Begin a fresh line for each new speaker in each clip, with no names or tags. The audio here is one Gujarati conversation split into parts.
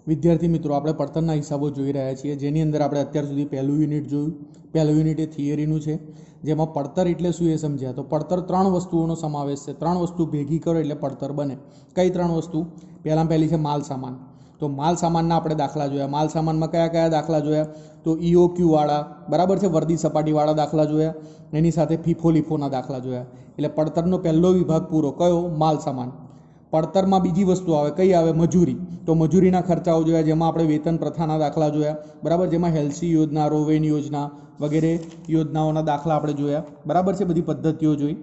વિદ્યાર્થી મિત્રો, આપણે પડતરના હિસાબો જોઈ રહ્યા છીએ, જેની અંદર આપણે અત્યાર સુધી પહેલું યુનિટ જોયું. પહેલું યુનિટ એ થિયરીનું છે, જેમાં પડતર એટલે શું એ સમજ્યા. તો પડતર ત્રણ વસ્તુઓનો સમાવેશ છે. ત્રણ વસ્તુ ભેગી કરો એટલે પડતર બને. કઈ ત્રણ વસ્તુ? પહેલી છે માલ સામાન. તો માલ સામાનના આપણે દાખલા જોયા. માલ સામાનમાં કયા કયા દાખલા જોયા? તો EOQ વાળા, બરાબર છે, વર્દી સપાટીવાળા દાખલા જોયા. એની સાથે ફીફો લીફોના દાખલા જોયા. એટલે પડતરનો પહેલો વિભાગ પૂરો. કયો? માલ સામાન. પડતરમાં બીજી વસ્તુ આવે. કઈ આવે? મજૂરી. તો મજૂરીના ખર્ચાઓ જોયા, જેમાં આપણે વેતન પ્રથાના દાખલા જોયા, બરાબર, જેમાં હેલ્સી યોજના, રોવેન યોજના વગેરે યોજનાઓના દાખલા આપણે જોયા, બરાબર છે, બધી પદ્ધતિઓ જોઈ.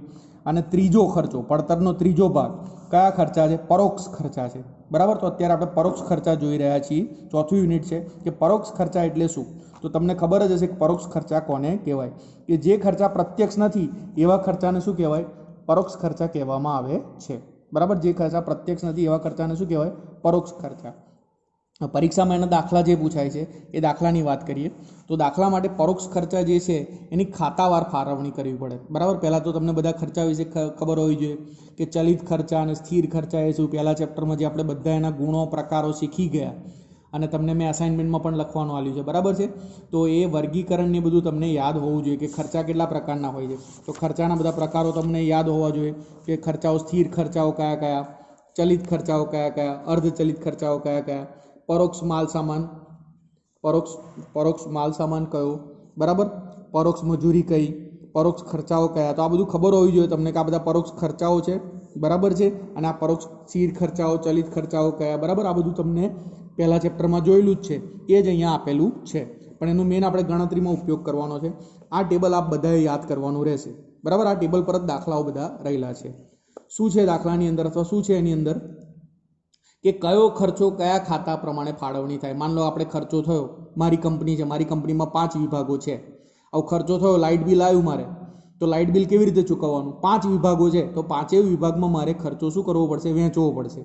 અને ત્રીજો ખર્ચો, પડતરનો ત્રીજો ભાગ કયા ખર્ચા છે? પરોક્ષ ખર્ચા છે, બરાબર. તો અત્યારે આપણે પરોક્ષ ખર્ચા જોઈ રહ્યા છીએ. ચોથું યુનિટ છે કે પરોક્ષ ખર્ચા એટલે શું. તો તમને ખબર જ હશે કે પરોક્ષ ખર્ચા કોને કહેવાય. કે જે ખર્ચા પ્રત્યક્ષ નથી એવા ખર્ચાને શું કહેવાય? પરોક્ષ ખર્ચા કહેવામાં આવે છે, બરાબર. જે ખર્ચા પ્રત્યક્ષ નથી એવા ખર્ચાને શું કહેવાય? પરોક્ષ ખર્ચા. પરીક્ષામાં એના દાખલા જે પૂછાય છે એ દાખલાની વાત કરીએ તો દાખલા માટે પરોક્ષ ખર્ચા જે છે એની ખાતાવાર ફાળવણી કરવી પડે, બરાબર. પહેલાં તો તમને બધા ખર્ચા વિશે ખબર હોવી જોઈએ કે ચલિત ખર્ચા અને સ્થિર ખર્ચા એ શું. પહેલા ચેપ્ટરમાં જે આપણે બધા એના ગુણો પ્રકારો શીખી ગયા અને તમને મેં અસાઇનમેન્ટમાં પણ લખવાનું આવ્યું છે, બરાબર છે. તો એ વર્ગીકરણ ને બધું તમને યાદ હોવું જોઈએ કે ખર્ચા કેટલા પ્રકારના હોય છે. તો ખર્ચાના બધા પ્રકારો તમને યાદ હોવા જોઈએ કે ખર્ચાઓ, સ્થિર ખર્ચાઓ કયા કયા, ચલિત ખર્ચાઓ કયા કયા, અર્ધચલિત ખર્ચાઓ કયા કયા, પરોક્ષ માલ સામાન, પરોક્ષ માલ સામાન કયો, બરાબર, પરોક્ષ મજૂરી કઈ, પરોક્ષ ખર્ચાઓ કયા. તો આ બધું ખબર હોવી જોઈએ તમને કે આ બધા પરોક્ષ ખર્ચાઓ છે, બરાબર છે. અને આ પરોક્ષ સ્થિર ખર્ચાઓ, ચલિત ખર્ચાઓ કયા, બરાબર. આ બધું તમને પહેલા ચેપ્ટરમાં જોયેલું જ છે, એ જ અહીંયા આપેલું છે. પણ એનું મેન આપણે ગણતરીમાં ઉપયોગ કરવાનો છે. આ ટેબલ આપ બધાએ યાદ કરવાનું રહેશે, બરાબર. આ ટેબલ પર જ દાખલાઓ બધા રહેલા છે. શું છે દાખલાની અંદર અથવા શું છે એની અંદર કે કયો ખર્ચો કયા ખાતા પ્રમાણે ફાળવણી થાય. માન લો આપણે ખર્ચો થયો, મારી કંપની છે, મારી કંપનીમાં 5 વિભાગો છે. આવો ખર્ચો થયો, લાઇટ બિલ આવ્યું મારે, તો લાઇટ બિલ કેવી રીતે ચૂકવવાનું? 5 વિભાગો છે, તો 5 વિભાગમાં મારે ખર્ચો શું કરવો પડશે? વહેંચવો પડશે.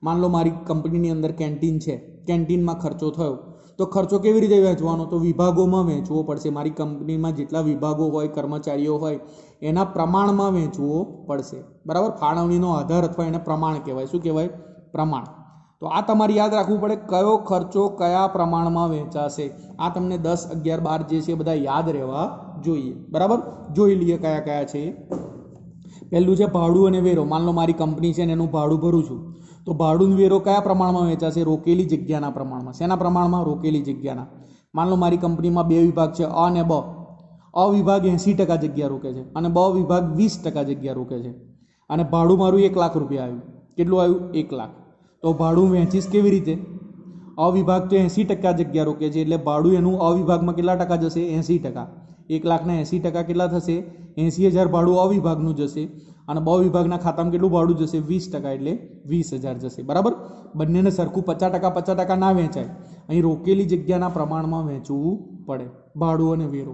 માન લો મારી કંપનીની અંદર કેન્ટીન છે, કેન્ટીનમાં ખર્ચો થયો, તો ખર્ચો કેવી રીતે વહેંચવાનો? તો વિભાગોમાં વહેંચવો પડશે. મારી કંપનીમાં જેટલા વિભાગો હોય, કર્મચારીઓ હોય, એના પ્રમાણમાં વહેંચવો પડશે, બરાબર. ફાળવણીનો આધાર અથવા એને પ્રમાણ કહેવાય. શું કહેવાય? પ્રમાણ. તો આ તમારે યાદ રાખવું પડે, કયો ખર્ચો કયા પ્રમાણમાં વહેંચાશે. આ તમને 10, 11, 12 જે છે એ બધા યાદ રહેવા જોઈએ, બરાબર. જોઈ લઈએ કયા કયા છે. પહેલું છે ભાડું અને વેરો. માન લો મારી કંપની છે ને એનું ભાડું ભરું છું, તો ભાડું વેરો કયા પ્રમાણમાં વહેંચાશે? રોકેલી જગ્યાના પ્રમાણમાં. શેના પ્રમાણમાં? રોકેલી જગ્યાના. માન લો મારી કંપનીમાં 2 વિભાગ છે, અ અને બ. અ વિભાગ 80% જગ્યા રોકે છે અને બ વિભાગ 20% જગ્યા રોકે છે. અને ભાડું મારું 1 લાખ રૂપિયા આવ્યું. કેટલું આવ્યું? 1 લાખ. તો ભાડું વહેંચીશ કેવી રીતે? અ વિભાગ તો 80% જગ્યા રોકે છે, એટલે ભાડું એનું અ વિભાગમાં કેટલા ટકા જશે? 80%. 1 લાખના 80% કેટલા થશે? 80,000 ભાડું અ વિભાગનું જશે. અને બ વિભાગના ખાતામાં કેટલું ભાડું જશે? 20%, એટલે 20,000 જશે, બરાબર. બંનેને સરખું 50% ના વહેંચાય. અહીં રોકેલી જગ્યાના પ્રમાણમાં વહેંચવું પડે, ભાડું અને વેરો.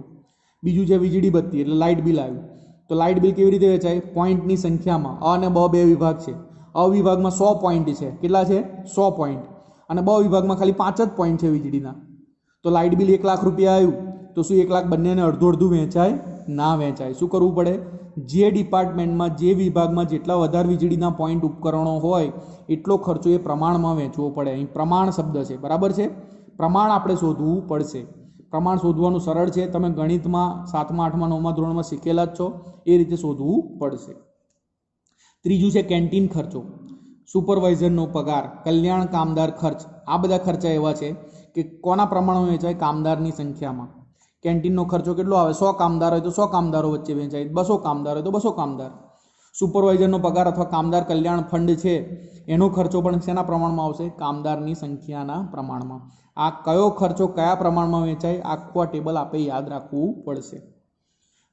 બીજું છે વીજળી બત્તી, એટલે લાઇટ બિલ આવ્યું. તો લાઇટ બિલ કેવી રીતે વહેંચાય? પોઈન્ટની સંખ્યામાં. અ અને બ 2 વિભાગ છે. અ વિભાગમાં 100 પોઈન્ટ છે. કેટલા છે? 100 પોઈન્ટ. અને બ વિભાગમાં ખાલી 5 જ પોઈન્ટ છે વીજળીના. તો લાઇટ બિલ 1 લાખ રૂપિયા આવ્યું, તો શું 1 લાખ બંનેને અડધું અડધું વહેંચાય? ના વહેંચાય. શું કરવું પડે? જે ડિપાર્ટમેન્ટમાં, જે વિભાગમાં જેટલા વધારે વીજળીના પોઈન્ટ ઉપકરણો હોય એટલો ખર્ચો એ પ્રમાણમાં વહેંચવો પડે. અહીં પ્રમાણ શબ્દ છે, બરાબર છે. પ્રમાણ આપણે શોધવું પડશે. પ્રમાણ શોધવાનું સરળ છે, તમે ગણિતમાં 7મા, 8મા, 9મા ધોરણમાં શીખેલા જ છો, એ રીતે શોધવું પડશે. ત્રીજું છે કેન્ટીન ખર્ચો, સુપરવાઇઝરનો પગાર, કલ્યાણ કામદાર ખર્ચ. આ બધા ખર્ચા એવા છે કે કોના પ્રમાણમાં વહેંચાય? કામદારની સંખ્યામાં. કેન્ટીનનો ખર્ચો કેટલો આવે? 100 કામદાર હોય તો 100 કામદારો વચ્ચે વહેંચાય, 200 કામદાર હોય તો 200 કામદાર. સુપરવાઇઝરનો પગાર અથવા કામદાર કલ્યાણ ફંડ છે, એનો ખર્ચો પણ શેના પ્રમાણમાં આવશે? કામદારની સંખ્યાના પ્રમાણમાં. આ કયો ખર્ચો કયા પ્રમાણમાં વહેંચાય? આખું આ ટેબલ આપણે યાદ રાખવું પડશે.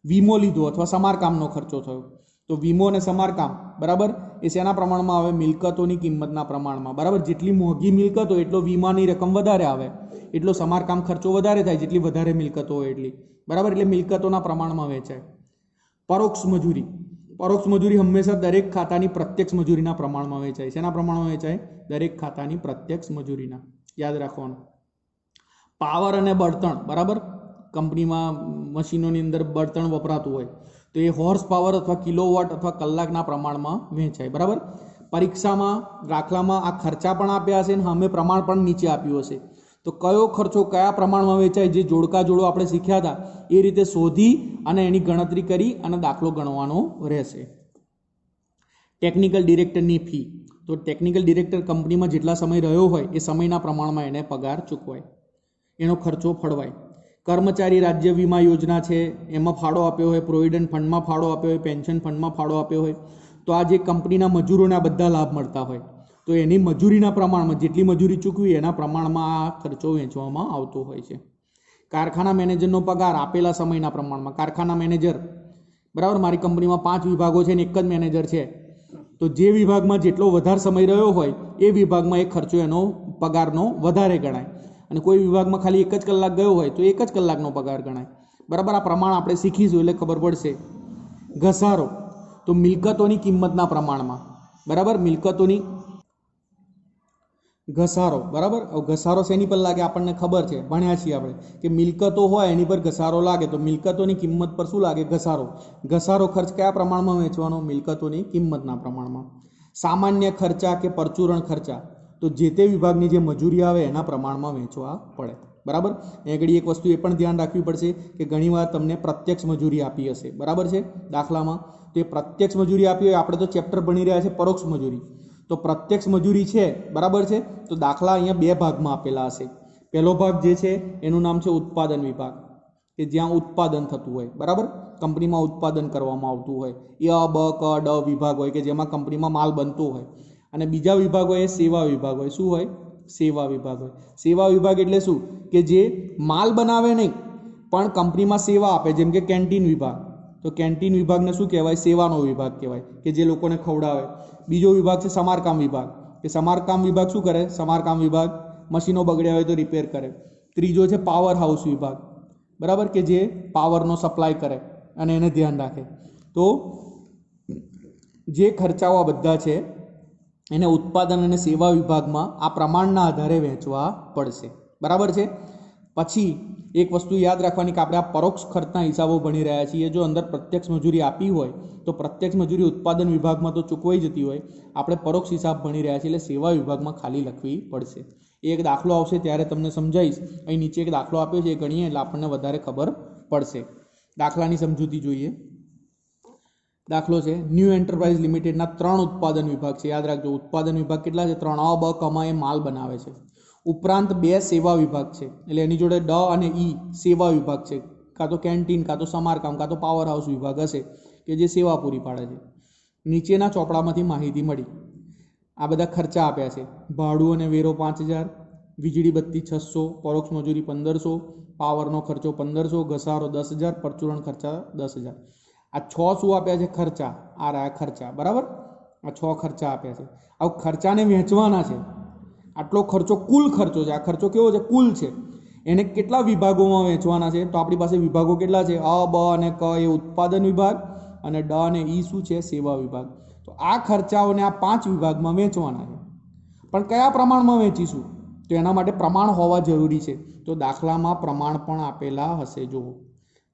વીમો લીધો અથવા સમારકામનો ખર્ચો થયો, તો વીમો અને સમારકામ, બરાબર, એ શેના પ્રમાણમાં આવે? મિલકતોની કિંમતના પ્રમાણમાં, બરાબર. જેટલી મોંઘી મિલકત હોય એટલો વીમાની રકમ વધારે આવે, એટલો સમારકામ ખર્ચો વધારે થાય. જેટલી વધારે મિલકતો હોય એટલી, બરાબર. એટલે મિલકતોના પ્રમાણમાં વહેંચાય. પરોક્ષ મજૂરી. પરોક્ષ મજૂરી હંમેશા દરેક ખાતાની પ્રત્યક્ષ મજૂરીના પ્રમાણમાં વહેંચાય. શેના પ્રમાણમાં વહેંચાય? દરેક ખાતાની પ્રત્યક્ષ મજૂરીના. યાદ રાખવાનું. પાવર અને બળતણ, બરાબર. કંપનીમાં મશીનોની અંદર બળતણ વપરાતું હોય તો એ હોર્સ પાવર અથવા કિલોવોટ અથવા કલાકના પ્રમાણમાં વહેંચાય, બરાબર. પરીક્ષામાં દાખલામાં આ ખર્ચા પણ આપ્યા હશે અને સામે પ્રમાણ પણ નીચે આપ્યું હશે, તો કયો ખર્ચો કયા પ્રમાણમાં વેચાય, જે જોડકા જોડો આપણે શીખ્યા હતા એ રીતે શોધી અને એની ગણતરી કરી અને દાખલો ગણવાનો રહેશે. ટેકનિકલ ડિરેક્ટરની ફી, તો ટેકનિકલ ડિરેક્ટર કંપનીમાં જેટલા સમય રહ્યો હોય એ સમયના પ્રમાણમાં એને પગાર ચૂકવાય, એનો ખર્ચો ફળવાય. કર્મચારી રાજ્ય વીમા યોજના છે એમાં ફાળો આપ્યો હોય, પ્રોવિડન્ટ ફંડમાં ફાળો આપ્યો હોય, પેન્શન ફંડમાં ફાળો આપ્યો હોય, તો આ જે કંપનીના મજૂરોને આ બધા લાભ મળતા હોય તો એની મજૂરીના પ્રમાણમાં જેટલી મજૂરી ચૂકવી એના પ્રમાણમાં આ ખર્ચો વેચવામાં આવતો હોય છે. કારખાના મેનેજરનો પગાર આપેલા સમયના પ્રમાણમાં. કારખાના મેનેજર, બરાબર, મારી કંપનીમાં 5 વિભાગો છે ને એક જ મેનેજર છે, તો જે વિભાગમાં જેટલો વધારે સમય રહ્યો હોય એ વિભાગમાં એ ખર્ચો એનો પગારનો વધારે ગણાય, અને કોઈ વિભાગમાં ખાલી 1 જ કલાક ગયો હોય તો 1 જ કલાકનો પગાર ગણાય. બરાબર, આ પ્રમાણ આપણે શીખીશું એટલે ખબર પડશે. ઘસારો, તો મિલકતોની કિંમતના પ્રમાણમાં. બરાબર, મિલકતોની ઘસારો. બરાબર, ઘસારો શેની પર લાગે આપણને ખબર છે, ભણ્યા છીએ આપણે કે મિલકતો હોય એની પર ઘસારો લાગે, તો મિલકતોની કિંમત પર શું લાગે? ઘસારો. ઘસારો ખર્ચ કયા પ્રમાણમાં વેચવાનો? મિલકતોની કિંમતના પ્રમાણમાં. સામાન્ય ખર્ચા કે પરચુરણ ખર્ચા, તો જે તે વિભાગની જે મજૂરી આવે એના પ્રમાણમાં વેચવા પડે. બરાબર, આગળ એક વસ્તુ એ પણ ધ્યાન રાખવી પડશે કે ઘણીવાર તમને પ્રત્યક્ષ મજૂરી આપી હશે, બરાબર છે, દાખલામાં. તો એ પ્રત્યક્ષ મજૂરી આપી હોય, આપણે તો ચેપ્ટર ભણી રહ્યા છે પરોક્ષ મજૂરી, તો પ્રત્યક્ષ મજૂરી છે, બરાબર છે, તો દાખલા અહીંયા 2 ભાગમાં આપેલા હશે. પહેલો ભાગ જે છે એનું નામ છે ઉત્પાદન વિભાગ, કે જ્યાં ઉત્પાદન થતું હોય, બરાબર, કંપનીમાં ઉત્પાદન કરવામાં આવતું હોય. એ અ, બ, ક, ડ વિભાગ હોય કે જેમાં કંપનીમાં માલ બનતો હોય. અને બીજા વિભાગ હોય એ સેવા વિભાગ હોય. શું હોય? સેવા વિભાગ હોય. સેવા વિભાગ એટલે શું? કે જે માલ બનાવે નહીં પણ કંપનીમાં સેવા આપે, જેમ કે કેન્ટીન વિભાગ. તો કેન્ટીન વિભાગને શું કહેવાય? સેવાનો વિભાગ કહેવાય, કે જે લોકોને ખવડાવે. બીજો વિભાગ છે સમારકામ વિભાગ, કે સમારકામ વિભાગ શું કરે? સમારકામ વિભાગ મશીનો બગડ્યા હોય તો રિપેર કરે. ત્રીજો છે પાવર હાઉસ વિભાગ, બરાબર, કે જે પાવરનો સપ્લાય કરે અને એને ધ્યાન રાખે. તો જે ખર્ચાઓ આ બધા છે એને ઉત્પાદન અને સેવા વિભાગમાં આ પ્રમાણના આધારે વેચવા પડશે, બરાબર છે. પછી એક વસ્તુ યાદ રાખવાની કે આપણે આ પરોક્ષ ખર્ચના હિસાબો ભણી રહ્યા છીએ. જો અંદર પ્રત્યક્ષ મજૂરી આપી હોય તો પ્રત્યક્ષ મજૂરી ઉત્પાદન વિભાગમાં તો ચૂકવાઈ જતી હોય, આપણે પરોક્ષ હિસાબ ભણી રહ્યા છીએ એટલે સેવા વિભાગમાં ખાલી લખવી પડશે. એક દાખલો આવશે ત્યારે તમને સમજાવીશ. અહીં નીચે એક દાખલો આપ્યો છે, એ ગણીએ એટલે આપણને વધારે ખબર પડશે. દાખલાની સમજૂતી જોઈએ. દાખલો છે, ન્યૂ એન્ટરપ્રાઇઝ લિમિટેડના 3 ઉત્પાદન વિભાગ છે. યાદ રાખજો, ઉત્પાદન વિભાગ કેટલા છે? 3. અ, બ, ક માં એ માલ બનાવે છે. ઉપરાંત 2 સેવા વિભાગ છે, એટલે એની જોડે ડ અને ઈ સેવા વિભાગ છે. કાં તો કેન્ટીન, કાં તો સમારકામ, કાં તો પાવર હાઉસ વિભાગ હશે કે જે સેવા પૂરી પાડે છે. નીચેના ચોપડામાંથી માહિતી મળી. આ બધા ખર્ચા આપ્યા છે. ભાડું અને વેરો 5000, વીજળી બત્તી 600, પરોક્ષ મજૂરી 1500, પાવરનો ખર્ચો 1500, ઘસારો 10000, પરચુરણ ખર્ચા 10000. આ 6 શું આપ્યા છે? ખર્ચા. આ રહ્યા ખર્ચા, બરાબર, આ 6 ખર્ચા આપ્યા છે. આ ખર્ચાને વહેંચવાના છે. આટલો ખર્ચો કુલ ખર્ચો છે. આ ખર્ચો કેવો છે? કુલ છે. એને કેટલા વિભાગોમાં વહેંચવાના છે? તો આપણી પાસે વિભાગો કેટલા છે? અ, બ અને ક એ ઉત્પાદન વિભાગ અને ડ અને ઈ શું છે? સેવા વિભાગ. તો આ ખર્ચાઓને આ 5 વિભાગમાં વહેંચવાના છે. પણ કયા પ્રમાણમાં વહેંચીશું? તો એના માટે પ્રમાણ હોવા જરૂરી છે. તો દાખલામાં પ્રમાણ પણ આપેલા હશે. જુઓ,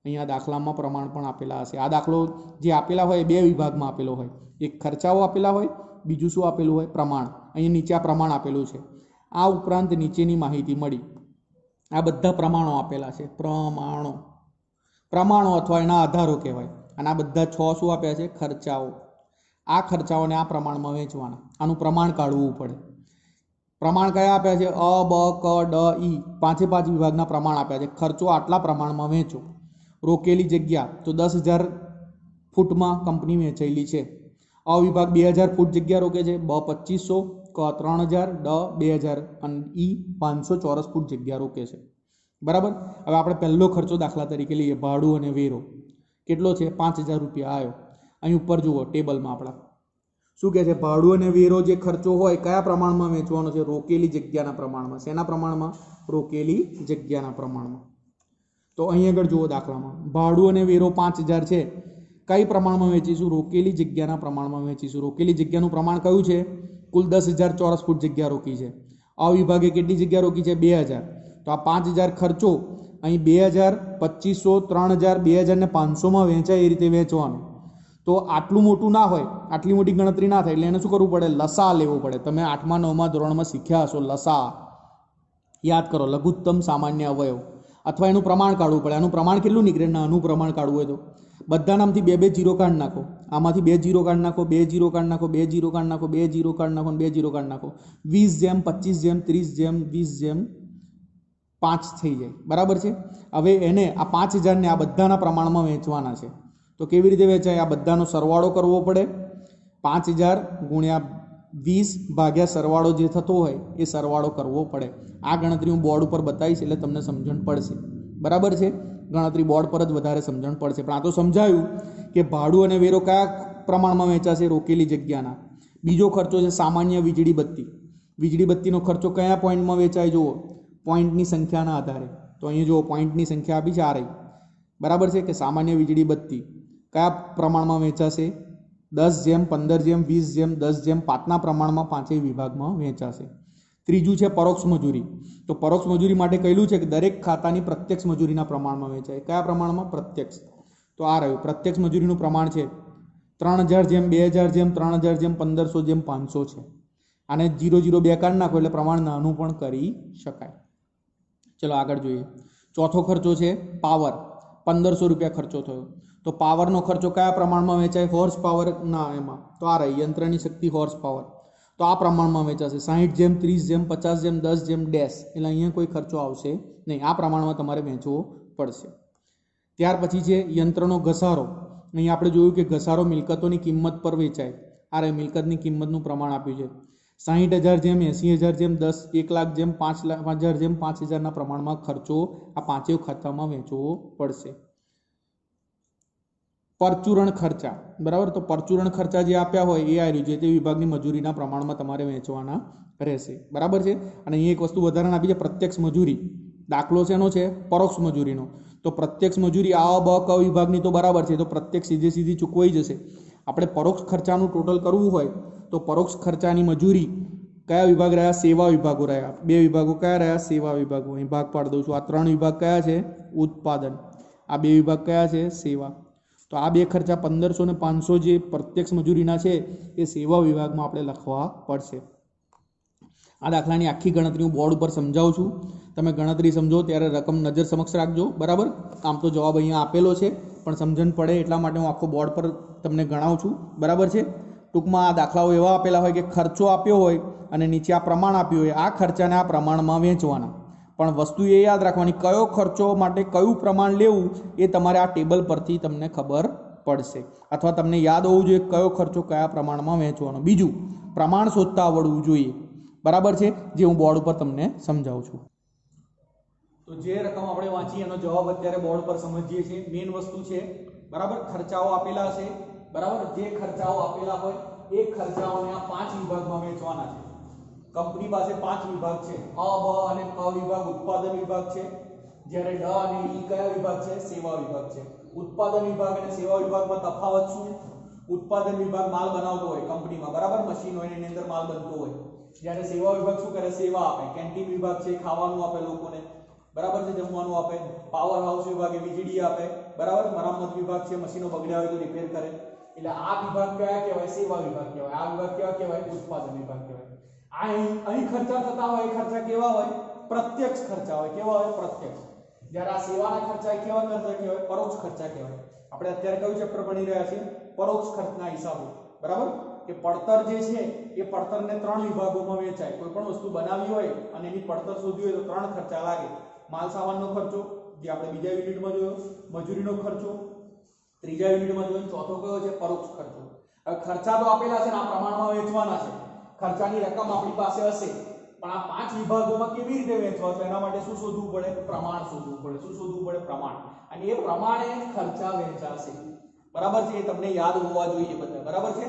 અહીંયા દાખલામાં પ્રમાણ પણ આપેલા હશે. આ દાખલો જે આપેલા હોય એ 2 વિભાગમાં આપેલો હોય. એક ખર્ચાઓ આપેલા હોય, બીજું શું આપેલું હોય? પ્રમાણ. અહીં નીચે આ પ્રમાણ આપેલું છે. આ ઉપરાંત નીચેની માહિતી મળી. આ બધા પ્રમાણો આપેલા છે. પ્રમાણો અથવા એના આધારો કહેવાય. અને આ બધા 6 શું આપ્યા છે? ખર્ચાઓ. આ ખર્ચાઓને આ પ્રમાણમાં વેચવાના. આનું પ્રમાણ કાઢવું પડે. પ્રમાણ કયા આપ્યા છે? અ, બ, ક, ડ, ઈ 5 વિભાગના પ્રમાણ આપ્યા છે. ખર્ચો આટલા પ્રમાણમાં વેચો. રોકેલી જગ્યા તો 10000 ફૂટમાં કંપની વેચાયેલી છે. અ વિભાગ 2000 ફૂટ જગ્યા રોકે છે. બ 2500, ક 3000, ડ 2000 અને ઈ 500 ચોરસ ફૂટ જગ્યા રોકે છે. બરાબર. હવે આપણે પહેલો ખર્ચો દાખલા તરીકે લઈએ, ભાડું અને વેરો. કેટલો છે? 5000 રૂપિયા આવ્યો. અહીં ઉપર જુઓ ટેબલમાં આપણા શું કહે છે? ભાડું અને વેરો જે ખર્ચો હોય કયા પ્રમાણમાં વેચવાનો છે? રોકેલી જગ્યાના પ્રમાણમાં. શેના પ્રમાણમાં? રોકેલી જગ્યાના પ્રમાણમાં. તો અહીં આગળ જુઓ દાખલામાં ભાડું અને વેરો 5000 છે. કઈ પ્રમાણમાં વેચીશું? રોકેલી જગ્યાના પ્રમાણમાં વેચીશું. રોકેલી જગ્યાનું પ્રમાણ કયું છે? કુલ 10000 ચોરસ ફૂટ જગ્યા રોકી છે. આ વિભાગે કેટલી જગ્યા રોકી છે? 2000. તો આ 5000 ખર્ચો અહીં 2000, 2500, 3000, 2000 ને 500 માં વેચાય એ રીતે વેચવાનો. તો આટલું મોટું ના હોય, આટલી મોટી ગણતરી ના થાય, એટલે એને શું કરવું પડે? લસા લેવો પડે. તમે 8મા 9મા ધોરણમાં શીખ્યા હશો લસા. યાદ કરો, લઘુત્તમ સામાન્ય અવયવ, અથવા એનું પ્રમાણ કાઢવું પડે. આનું પ્રમાણ કેટલું નીકળે? નાનું પ્રમાણ કાઢવું હોય તો બધા નામથી 2 0 કાઢી નાખો. આમાંથી 2 0 કાઢી નાખો, 2 0 કાઢી નાખો, 2 0 કાઢી નાખો, 2 0 કાઢી નાખો, 2 0 કાઢી નાખો. 20 જેમ 25 જેમ 30 જેમ 20 જેમ 5 થઈ જાય. બરાબર છે. હવે એને આ 5000ને આ બધાના પ્રમાણમાં વહેંચવાના છે. તો કેવી રીતે વહેંચાય? આ બધાનો સરવાળો કરવો પડે. 5000 ગુણ્યા 20 ભાગ્યા સરવાળો જે થતો હોય એ સરવાળો કરવો પડે. આ ગણતરી હું બોર્ડ ઉપર બતાવીશ એટલે તમને સમજણ પડશે. બરાબર છે. ગણતરી બોર્ડ પર જ વધારે સમજણ પડશે. પણ આ તો સમજાયું કે ભાડું અને વેરો કયા પ્રમાણમાં વહેંચાશે? રોકેલી જગ્યાના. બીજો ખર્ચો છે સામાન્ય વીજળી બત્તી. વીજળી બત્તીનો ખર્ચો કયા પોઈન્ટમાં વેચાય? જુઓ, પોઈન્ટની સંખ્યાના આધારે. તો અહીં જુઓ, પોઈન્ટની સંખ્યા આપી છે આ રહી. બરાબર છે. કે સામાન્ય વીજળી બત્તી કયા પ્રમાણમાં વેચાશે? 10 જેમ 15 જેમ 20 જેમ 10 જેમ 5ના પ્રમાણમાં 5 વિભાગમાં વહેંચાશે. ત્રીજું છે પરોક્ષ મજૂરી. તો પરોક્ષ મજૂરી માટે કહેલું છે કે દરેક ખાતાની પ્રત્યક્ષ મજૂરીના પ્રમાણમાં વહેંચાય. કયા પ્રમાણમાં? પ્રત્યક્ષ. તો આ રહ્યું પ્રત્યક્ષ મજૂરીનું પ્રમાણ છે 3000 જેમ 2000 જેમ 3000 જેમ 1500 જેમ 500 છે. આને 0 0 2 કાઢી નાખો એટલે પ્રમાણ નાનું પણ કરી શકાય. ચલો આગળ જોઈએ. ચોથો ખર્ચો છે પાવર. 1500 રૂપિયા ખર્ચો થયો. તો પાવરનો ખર્ચો કયા પ્રમાણમાં વેચાય? હોર્સ પાવર ના એમાં. તો આ રહી યંત્રની શક્તિ હોર્સ પાવર. તો આ પ્રમાણમાં વેચાશે 60 જેમ 30 જેમ 50 જેમ 10 જેમ ડેશ. એટલે અહીંયા કોઈ ખર્ચો આવશે નહીં. આ પ્રમાણમાં તમારે વેચવો પડશે. ત્યાર પછી છે યંત્રનો ઘસારો. અહીં આપણે જોયું કે ઘસારો મિલકતોની કિંમત પર વેચાય. આ રહી મિલકતની કિંમતનું પ્રમાણ આપ્યું છે 60000 જેમ 80000 જેમ 10 1 લાખ જેમ 5,000 જેમ 5000ના પ્રમાણમાં ખર્ચો આ પાંચેય ખાતામાં વેચવો પડશે. પરચુરણ ખર્ચા. બરાબર. તો પરચુરણ ખર્ચા જે આપ્યા હોય એ આ રીતે તે વિભાગની મજૂરીના પ્રમાણમાં તમારે વેચવાના રહેશે. બરાબર છે. અને અહીં એક વસ્તુ વધારાને આપી છે પ્રત્યક્ષ મજૂરી. દાખલો શેનો છે? પરોક્ષ મજૂરીનો. તો પ્રત્યક્ષ મજૂરી આ બ ક વિભાગની તો બરાબર છે. તો પ્રત્યક્ષ સીધી ચૂકવાઈ જશે. આપણે પરોક્ષ ખર્ચાનું ટોટલ કરવું હોય તો પરોક્ષ ખર્ચાની મજૂરી કયા વિભાગ રહ્યા? સેવા વિભાગો રહ્યા. 2 વિભાગો કયા રહ્યા? સેવા વિભાગો. અહીં ભાગ પાડી દઉં છું. આ 3 વિભાગ કયા છે? ઉત્પાદન. આ 2 વિભાગ કયા છે? સેવા. તો આ 2 ખર્ચા 1500 અને 500 જે પ્રત્યક્ષ મજૂરીના છે એ સેવા વિભાગમાં આપણે લખવા પડશે. આ દાખલાની આખી ગણતરી હું બોર્ડ ઉપર સમજાવું છું. તમે ગણતરી સમજો ત્યારે રકમ નજર સમક્ષ રાખજો. બરાબર. આમ તો જવાબ અહીંયા આપેલો છે પણ સમજણ પડે એટલા માટે હું આખો બોર્ડ પર તમને ગણાવું છું. બરાબર છે. ટૂંકમાં આ દાખલાઓ એવા આપેલા હોય કે ખર્ચો આપ્યો હોય અને નીચે આ પ્રમાણ આપ્યું હોય. આ ખર્ચાને આ પ્રમાણમાં વેચવાના. પણ વસ્તુ એ યાદ રાખવાની કયો ખર્ચો માટે કયું પ્રમાણ લેવું એ તમારે આ ટેબલ પરથી તમને ખબર પડશે. અથવા તમને યાદ હોવું જોઈએ કયો ખર્ચો કયા પ્રમાણમાં વહેંચવાનો. બીજું, પ્રમાણ શોધતા આવડવું જોઈએ. બરાબર છે. જે હું બોર્ડ ઉપર તમને સમજાવું છું. તો જે રકમ આપણે વાંચી એનો જવાબ અત્યારે બોર્ડ પર સમજીએ છીએ. મેઇન વસ્તુ છે બરાબર. ખર્ચાઓ આપેલા છે. બરાબર. જે ખર્ચાઓ આપેલા હોય એ ખર્ચાઓને આ 5 વિભાગમાં વહેંચવાના છે. કંપની પાસે 5 વિભાગ છે. અ, બ અને ક વિભાગ ઉત્પાદન વિભાગ છે. જ્યારે ડ અને ઈ કયા વિભાગ છે? સેવા વિભાગ છે. ઉત્પાદન વિભાગ અને સેવા વિભાગમાં તફાવત શું? ઉત્પાદન વિભાગ માલ બનાવતો હોય કંપનીમાં. બરાબર. મશીન હોય એની અંદર માલ બનતો હોય. જ્યારે સેવા વિભાગ શું કરે? સેવા આપે. કેન્ટીન વિભાગ છે ખાવાનું આપે લોકોને. બરાબર છે. જમવાનું આપે. પાવર હાઉસ વિભાગે વીજળી આપે. બરાબર. મરામત વિભાગ છે મશીનો બગડ્યા હોય તો રિપેર કરે. એટલે આ વિભાગ કયા કહેવાય? સેવા વિભાગ કહેવાય. આ વિભાગ કેવા કહેવાય? ઉત્પાદન વિભાગ કહેવાય. અહીં ખર્ચા થતા હોય એ ખર્ચા કેવા હોય? પ્રત્યક્ષ ખર્ચા હોય. કેવા હોય? પ્રત્યક્ષ. જ્યારે આ સેવાના ખર્ચા કેવા ખર્ચા કહેવાય? પરોક્ષ ખર્ચા કહેવાય. આપણે અત્યારે કયું ચેપ્ટર ભણી રહ્યા છીએ? પરોક્ષ ખર્ચના હિસાબો. બરાબર. કે પડતર જે છે એ પડતરને 3 વિભાગોમાં વહેંચાય. કોઈ પણ વસ્તુ બનાવી હોય અને એની પડતર શોધવી હોય તો 3 ખર્ચા લાગે. માલ સામાનનો ખર્ચો જે આપણે બીજા યુનિટમાં જોયો, મજૂરીનો ખર્ચો ત્રીજા યુનિટમાં જોયો, ચોથો કયો છે? પરોક્ષ ખર્ચો. હવે ખર્ચા તો આપેલા છે ને આ પ્રમાણમાં વહેંચવાના છે. ખર્ચાની રકમ આપણી પાસે હશે પણ આ 5 વિભાગોમાં કેવી રીતે વહેંચવા છે એના માટે શું શોધવું પડે? પ્રમાણ શોધવું પડે. શું શોધવું પડે? પ્રમાણ. અને એ પ્રમાણે ખર્ચા વહેંચાશે. બરાબર છે. એ તમને યાદ હોવા જોઈએ બધા. બરાબર છે.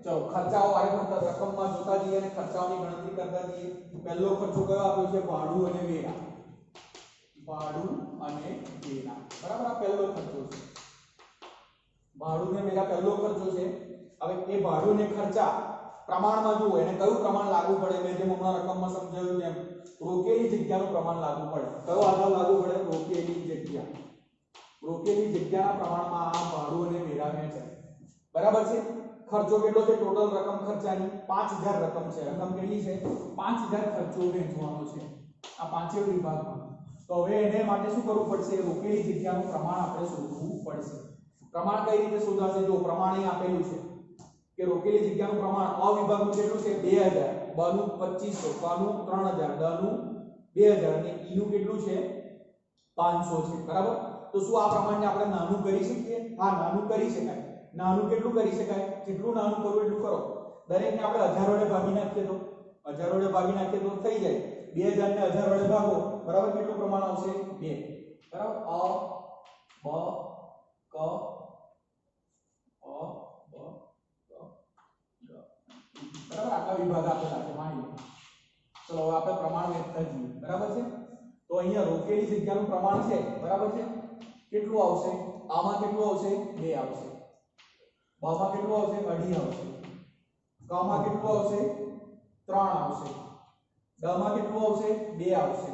ચલો ખર્ચાઓ આને રકમમાં જોતા જઈએ અને ખર્ચાઓની ગણતરી કરતા જઈએ. પહેલો ખર્ચો કયો આપ્યો છે? ભાડું અને વેરા. ભાડું અને વેરા. બરાબર. આ પહેલો ખર્ચો છે. ભાડું અને વેરા પહેલો ખર્ચો છે. હવે એ ભાડું ને ખર્ચા પ્રમાણમાં જુઓ એને કયું પ્રમાણ લાગુ પડે? મેં જેમ હમણાં રકમમાં સમજાવ્યું તેમ રોકેલી જગ્યાનું પ્રમાણ લાગુ પડે. કયો આધાર લાગુ પડે? રોકેલી જગ્યા. રોકેલી જગ્યાના પ્રમાણમાં આ ભાડું અને વેરા વહેંચાય. બરાબર છે। ખર્ચો કેટલો છે ટોટલ રકમ ખર્ચાની 5000 રકમ છે। રકમ કેટલી છે 5000 ખર્ચો વહેંચવાનો છે આ પાંચેય વિભાગમાં। તો હવે એને માટે શું કરવું પડશે રોકેલી જગ્યાનું પ્રમાણ આપણે શોધવું પડશે। પ્રમાણ કઈ રીતે શોધાશે જો પ્રમાણ અહીં આપેલું છે કે રોકેલી જગ્યાનું પ્રમાણ અ વિભાગનું કેટલું છે 2000 બ નું 2500 ક નું 3000 ડ નું 2000 અને ઈ નું કેટલું છે 500 છે બરાબર। તો શું આ પ્રમાણને આપણે નાનું કરી શકીએ હા નાનું કરી શકાય। નાનું કેટલું કરી શકાય જેટલું નાનું કરવું એટલું કરો। દરેકને આપણે 1000 વડે ભાગી નાખીએ તો 1000 વડે ભાગી નાખીએ તો થઈ જાય 2000 ને 1000 વડે ભાગો બરાબર કેટલું પ્રમાણ આવશે 2 બરાબર અ બ ક અ બ ક ગ બરાબર આટલા વિભાગ આપેલા છે માની લો। ચલો હવે આપણે પ્રમાણ વેચતા જઈએ બરાબર છે। તો અહીંયા રોકેલી જગ્યાનું પ્રમાણ છે બરાબર છે કેટલું આવશે આમાં કેટલું આવશે 2 આવશે બામાં કેટલું આવશે 2.5 આવશે કમાં કેટલું આવશે 3 આવશે ડમાં કેટલું આવશે 2 આવશે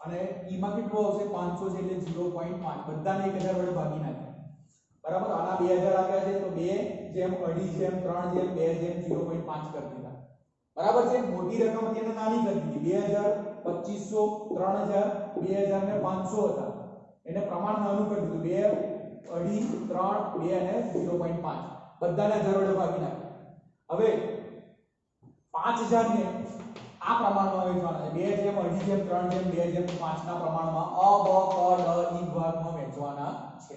અને ઈમાં કેટલું આવશે 500 છે એટલે 0.5 બધાને 1000 વડે ભાગી નાખ્યા બરાબર આના 2000 આપ્યા છે તો 2 જેમ 2.5 જેમ 3 જેમ 2 જેમ 0.5 કરી દીધા બરાબર છે। મોટી રકમ હતી એને નાની કરી દીધી 2000 2500 3000 2000 ને 500 હતા એને પ્રમાણ નાનું કરી દીધું 2 2.5 3 2 અને 0.5 બધાને 1000 વડે ભાગી નાખ્યા। હવે 5000 ને આ પ્રમાણમાં વહેંચવાના છે 2 જેમ 2.5 જેમ 3 જેમ 2 જેમ 5 ના પ્રમાણમાં અ બ ક ડ ઈ વિભાગમાં વહેંચવાના છે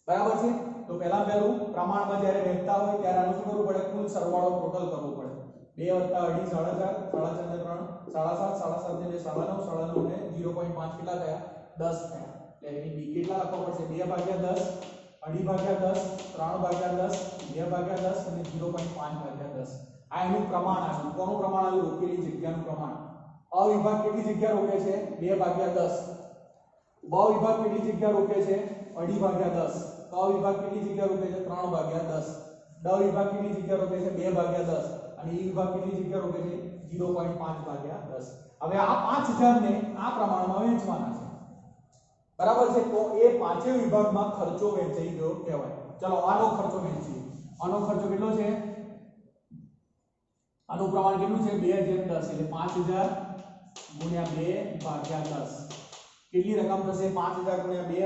બરાબર છે। તો પહેલું પ્રમાણમાં જ્યારે વહેંચતા હોય ત્યારે આનું શું કરવું પડે કુલ સરવાળો ટોટલ કરવો પડે 2 + 2.5 4.5 4.4 ને 3 7.7 7.7 ને 9.9 ને 0.5 કેટલા થયા 10 થયા એટલે એની બી કેટલા લખવા પડશે 2/10 2.5/10 3/10 2/10 અને 0.5/10 આ એનું પ્રમાણ આવ્યું કોનું પ્રમાણ આવ્યું રોકેલી જગ્યાનું પ્રમાણ અ વિભાગ કેટલી જગ્યા રોકે છે 2/10 બ વિભાગ કેટલી જગ્યા રોકે છે 2.5/10 ક વિભાગ કેટલી જગ્યા રોકે છે 3/10 ડ વિભાગ કેટલી જગ્યા રોકે છે 2/10 અને ઈ વિભાગ કેટલી જગ્યા રોકે છે 0.5/10 હવે આ 5000 ને આ પ્રમાણમાં વહેંચવાના છે બરાબર છે। તો એ પાંચેય વિભાગમાં ખર્ચો વહેંચાઈ ગયો કહેવાય। ચલો આનો ખર્ચો વહેંચીએ આનો ખર્ચો કેટલો છે આનું પ્રમાણ કેટલું છે 2/10 એટલે 5000 ગુણ્યા 2/10 કેટલી રકમ થશે 5000 ગુણ્યા 2/10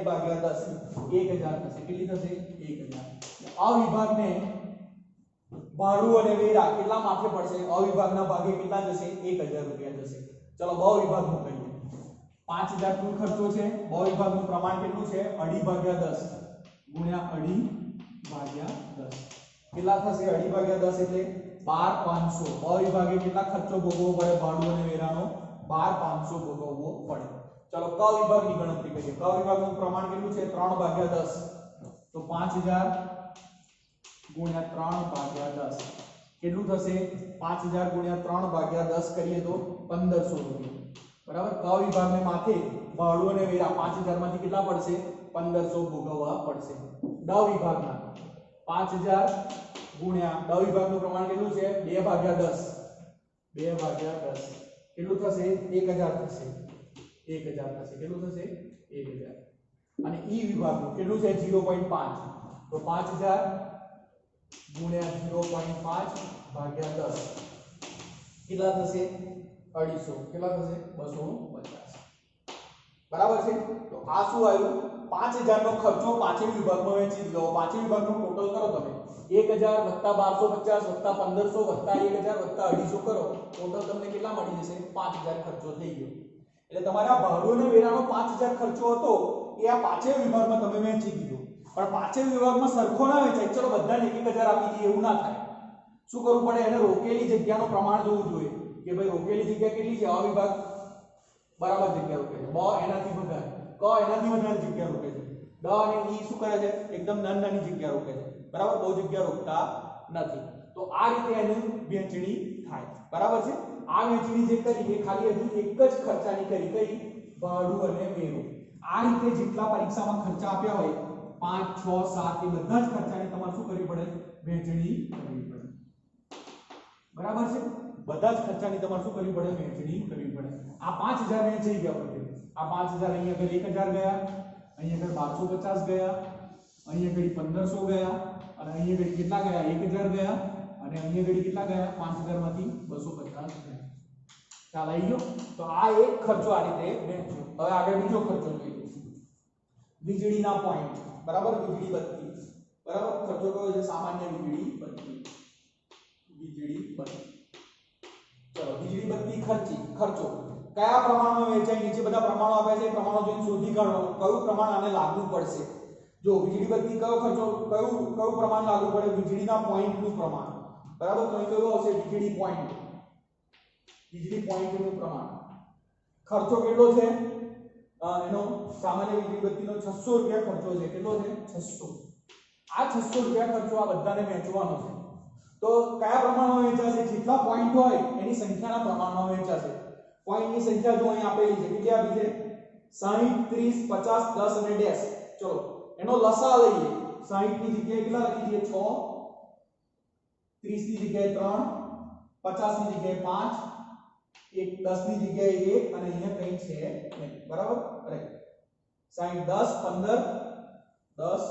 1000 થશે કેટલી થશે 1000 આ વિભાગને ભાડું અને વેરા કેટલા માથે પડશે અ વિભાગના ભાગે કેટલા જશે 1000 રૂપિયા જશે। ચલો બ વિભાગનું કહીએ 5000 કુલ ખર્ચો છે બ વિભાગનું પ્રમાણ કેટલું છે 2.5/10 ગુણ્યા 2.5/10 કેટલા થશે 2.5/10 એટલે 12500 બ વિભાગે કેટલા ખર્ચો ભોગવવો પડે ભાડું અને વેરાનો 12500 ભોગવવો પડે। ચલો ક વિભાગની ગણતરી કરીએ ક વિભાગનું પ્રમાણ કેટલું છે 3/10 તો 5000 ગુણ્યા 3/10 કેટલું થશે 5000 ગુણ્યા 3/10 કરીએ તો 1500 રૂપિયા બરાબર। ક વિભાગને માથે ભાડું અને વેરા 5000 માંથી કેટલા પડશે 1500 ભોગવવા પડશે। ડ વિભાગના 5000 ગુણ્યા ડ વિભાગનું પ્રમાણ કેટલું છે 2/10 2/10 કેટલું થશે 1000 થશે 1000 થશે કેટલું થશે 1000 અને ઈ વિભાગનું કેટલું છે 0.5 તો 5000 ગુણ્યા 0.5/10 કેટલા થશે 250 કેટલા થશે 250 બરાબર છે। તો આ શું આવ્યું 5000 નો ખર્ચો પાંચેય વિભાગમાં વહેંચી દીધો પાંચેય વિભાગનું ટોટલ કરો તમે 1000 + 1250 + 1500 + 1000 + 250 કરો ટોટલ તમને કેટલા મળી જશે 5000 ખર્ચો થઈ ગયો। એટલે તમારા ભાડું અને વેરાનો 5000 ખર્ચો હતો એ આ પાંચેય વિભાગમાં તમે વહેંચી દીધો પણ પાંચેય વિભાગમાં સરખો ના વહેંચાય ચલો બધાને 1000 આપી દઈએ એવું ના થાય શું કરવું પડે એને રોકેલી જગ્યાનું પ્રમાણ જોવું જોઈએ કે ભાઈ રોકેલી જગ્યા કેટલી છે અ વિભાગ બરાબર જગ્યા રોકે છે બ એનાથી વધારે ક એનાથી વધારે જગ્યા રોકે છે ડ અને ઈ શું કરે છે એકદમ નાની જગ્યા રોકે છે બરાબર બહુ જગ્યા રોકતા નથી। તો આ રીતે એની વહેંચણી થાય બરાબર છે। આ વહેંચણી જે કરી એ ખાલી હજુ એક જ ખર્ચાની કરી કઈ ભાડું અને વેરો। આ રીતે જેટલા પરીક્ષામાં ખર્ચા આપ્યા હોય 5 6 7 એ બધા જ ખર્ચાને તમારે શું કરવી પડે વહેંચણી કરવી પડે બરાબર છે। બધા જ ખર્ચાની તમારે શું કરવી પડે વહેંચણી કરવી પડે। આ 5000 વહેંચાઈ ગયા બધે આ 5000 અહીંયા આગળ 1000 ગયા અહીંયા આગળ 1250 ગયા અહીંયા આગળ 1500 ગયા અને અહીંયા ઘડી કેટલા ગયા 1000 ગયા અને અહીંયા ઘડી કેટલા ગયા 5000 માંથી 250 ગયા ખ્યાલ આવી ગયો તો આ એક ખર્ચો આ રીતે વહેંચ્યો હવે આગળ બીજો ખર્ચો જોઈએ વીજળીના પોઈન્ટ બરાબર વીજળી બત્તી બરાબર ખર્ચો કયો છે સામાન્ય વીજળી બત્તી ચલો વીજળી બત્તી ખર્ચો કયા પ્રમાણમાં વેચાય નીચે બધા પ્રમાણો આપ્યા છે એ પ્રમાણો જોઈને શોધી કાઢો કયું પ્રમાણ આને લાગુ પડશે જો વીજળી બત્તી કયો ખર્ચો કયું પ્રમાણ લાગુ પડે વીજળીના પોઈન્ટનું પ્રમાણ બરાબર તો કયું આવશે વીજળી પોઈન્ટનું પ્રમાણ ખર્ચો કેટલો છે એનો સામાન્ય વીજળી બત્તીનો 600 રૂપિયા ખર્ચો છે કેટલો છે 600 આ 600 રૂપિયા ખર્ચો આ બધાને વહેંચવાનો છે તો કયા પ્રમાણમાં વહેંચાશે જેટલા પોઈન્ટ હોય એની સંખ્યાના પ્રમાણમાં વહેંચાશે પોઈન્ટની સંખ્યા જો અહીં આપેલી છે કેટલી આપી છે 60 30 50 10 અને ડેશ ચલો એનો લસા લઈએ 60 ની જગ્યાએ કેટલા લખી દઈએ 6 30 ની જગ્યાએ 3 50 ની જગ્યાએ 5 10 ની જગ્યાએ 1 અને અહીંયા કંઈ છે નહીં બરાબર અરે 60 10 15 10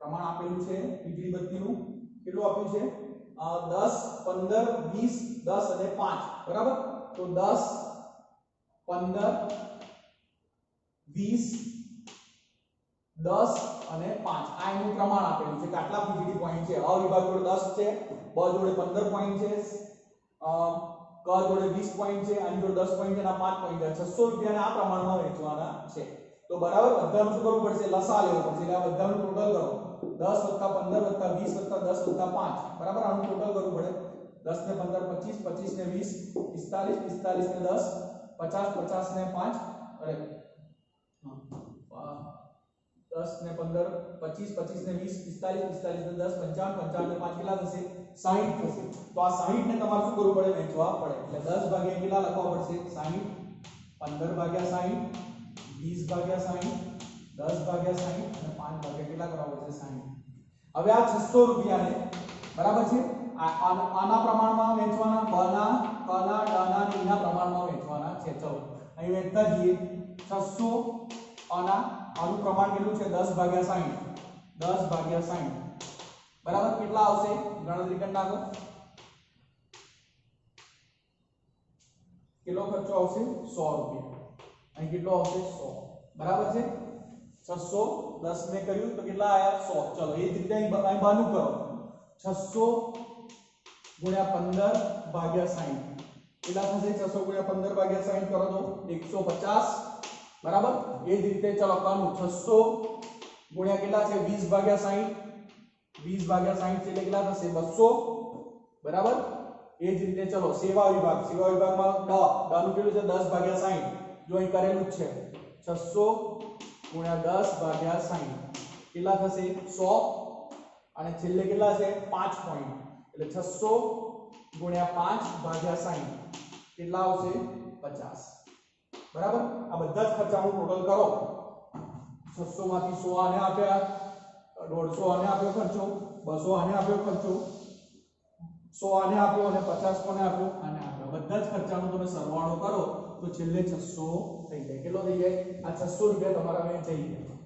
પ્રમાણ આપેલું છે વીજળી બત્તીનું કેટલું આપ્યું છે 10 15 20 10 અને 5 બરાબર તો 10 15 20 10 અને 5 આ એનું પ્રમાણ આપેલું છે કે આટલા વીજળી પોઈન્ટ છે અ વિભાગ જોડે 10 છે બ જોડે 15 પોઈન્ટ છે ક જોડે 20 પોઈન્ટ છે આની જોડે 10 પોઈન્ટ છે અને 5 પોઈન્ટ છે 600 રૂપિયાના આ પ્રમાણમાં વેચવાના છે તો બરાબર બધાનું શું કરવું પડશે લસા લેવો પડશે એટલે આ બધાનું ટોટલ કરો 10 15 20 10 5 બરાબર આનું ટોટલ કરવું પડે 10 ને 15 25 25 ને 20 45 45 ને 10 50 50 ને 5 અરે 10 ને 15 25 25 ને 20 45 45 ને 10 55 55 ને 5 કેટલા થશે 60 થશે તો આ 60 ને તમારે શું કરવું પડે વેચવા પડે એટલે 10 ભાગ્યા કેટલા લખવા પડશે 60 15 ભાગ્યા 60 20 ભાગ્યા 60 10 ભાગ્યા 60 અને 5 ભાગ્યા કેટલા કરવા પડશે 60 હવે આ 600 રૂપિયાને બરાબર છે આના પ્રમાણમાં વેચવાના બના કના ડના ને એના પ્રમાણમાં વેચવાના છે ચલો અહીં વેચતા જઈએ 600 આનું પ્રમાણ કેટલું છે 10 ભાગ્યા 60 10 ભાગ્યા 60 બરાબર કેટલા આવશે ગણતરી કરી નાખો કેટલો ખર્ચો આવશે 100 રૂપિયા અહીં કેટલો આવશે 100 બરાબર છે 600 10 ને કર્યું તો કેટલા આયા 100 ચલો એ જ રીતે અહીં બાનું કરો 600 ગુણ્યા 15 ભાગ્યા 60 કેટલા થશે 600 ગુણ્યા 15 ભાગ્યા 60 કરો તો 150 બરાબર એ જ રીતે ચલો કાનું 600 ગુણ્યા કેટલા છે 20 ભાગ્યા 60 20 ભાગ્યા 60 એટલે કેટલા થશે 200 બરાબર એ જ રીતે ચલો સેવા વિભાગમાં નું કેટલું છે 10 ભાગ્યા 60 જો અહીં કરેલું જ છે 600 ગુણ્યા 10 ભાગ્યા 60 કેટલા થશે 100 અને છેલ્લે કેટલા છે 5 પોઈન્ટ એટલે 600 ગુણ્યા 5 ભાગ્યા 60 કેટલા આવશે 50 બરાબર આ બધા જ ખર્ચાનું ટોટલ કરો 600 માંથી 100 આને આપ્યા 150 આને આપ્યો ખર્ચો 200 આને આપ્યો ખર્ચો 100 આને આપ્યો અને 50 કોને આપ્યો આને આપ્યો બધા જ ખર્ચાનો તમે સરવાળો કરો તો છેલ્લે 600 થઈ જાય કેટલો થઈ જાય આ 600 રૂપિયા તમારા વેચાઈ ગયા